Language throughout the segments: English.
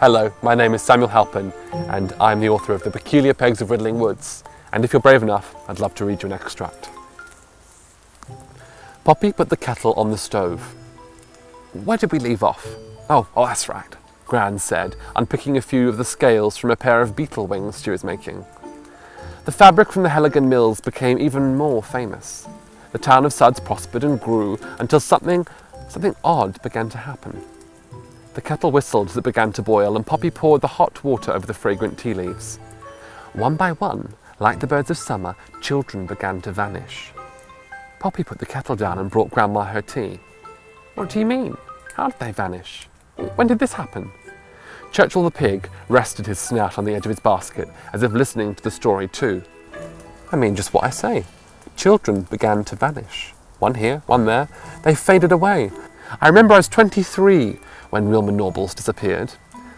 Hello, my name is Samuel Halpin, and I'm the author of The Peculiar Pegs of Riddling Woods, and if you're brave enough, I'd love to read you an extract. Poppy put the kettle on the stove. Where did we leave off? Oh, that's right, Gran said, unpicking a few of the scales from a pair of beetle wings she was making. The fabric from the Helligan mills became even more famous. The town of Suds prospered and grew until something odd began to happen. The kettle whistled as it began to boil, and Poppy poured the hot water over the fragrant tea leaves. One by one, like the birds of summer, children began to vanish. Poppy put the kettle down and brought Grandma her tea. What do you mean? How did they vanish? When did this happen? Churchill the pig rested his snout on the edge of his basket, as if listening to the story too. I mean just what I say. Children began to vanish. One here, one there. They faded away. I remember I was 23 when Wilma Norbles disappeared.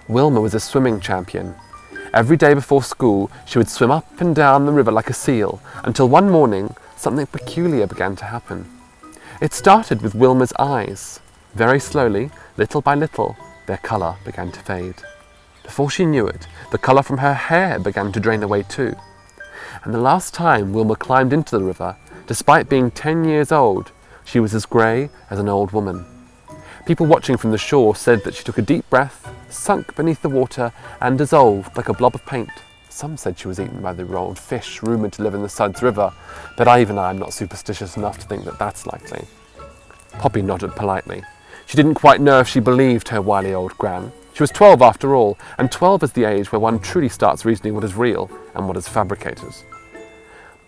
Wilma was a swimming champion. Every day before school, she would swim up and down the river like a seal, until one morning, something peculiar began to happen. It started with Wilma's eyes. Very slowly, little by little, their colour began to fade. Before she knew it, the colour from her hair began to drain away too. And the last time Wilma climbed into the river, despite being 10 years old, she was as grey as an old woman. People watching from the shore said that she took a deep breath, sunk beneath the water, and dissolved like a blob of paint. Some said she was eaten by the old fish rumoured to live in the Suds River, but I'm not superstitious enough to think that that's likely. Poppy nodded politely. She didn't quite know if she believed her wily old Gran. She was 12 after all, and 12 is the age where one truly starts reasoning what is real and what is fabricated.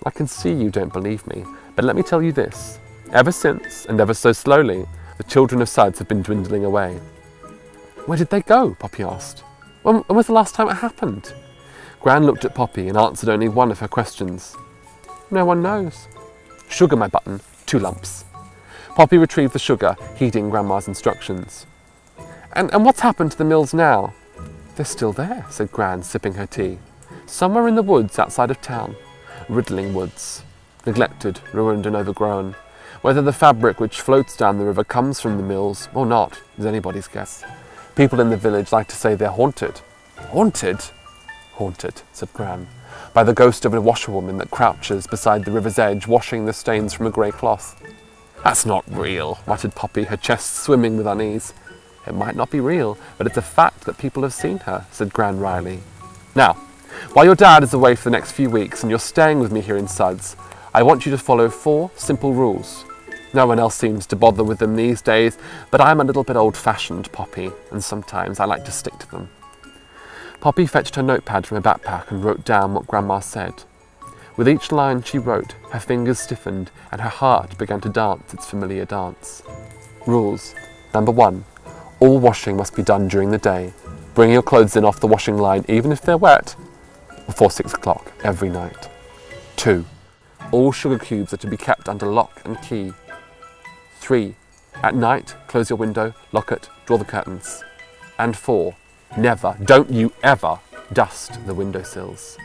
I can see you don't believe me, but let me tell you this. Ever since, and ever so slowly, the children of Suds have been dwindling away. Where did they go? Poppy asked. When was the last time it happened? Gran looked at Poppy and answered only one of her questions. No one knows. Sugar, my button, 2 lumps. Poppy retrieved the sugar, heeding Grandma's instructions. And what's happened to the mills now? They're still there, said Gran, sipping her tea. Somewhere in the woods outside of town. Riddling woods. Neglected, ruined and overgrown. Whether the fabric which floats down the river comes from the mills or not is anybody's guess. People in the village like to say they're haunted. Haunted? Haunted, said Gran, by the ghost of a washerwoman that crouches beside the river's edge, washing the stains from a grey cloth. That's not real, muttered Poppy, her chest swimming with unease. It might not be real, but it's a fact that people have seen her, said Gran wryly. Now, while your dad is away for the next few weeks and you're staying with me here in Suds, I want you to follow 4 simple rules. No one else seems to bother with them these days, but I'm a little bit old-fashioned, Poppy, and sometimes I like to stick to them. Poppy fetched her notepad from her backpack and wrote down what Grandma said. With each line she wrote, her fingers stiffened and her heart began to dance its familiar dance. Rules. Number 1. All washing must be done during the day. Bring your clothes in off the washing line, even if they're wet, before 6 o'clock every night. 2. All sugar cubes are to be kept under lock and key. 3. At night, close your window, lock it, draw the curtains. And 4. Never, don't you ever, dust the windowsills.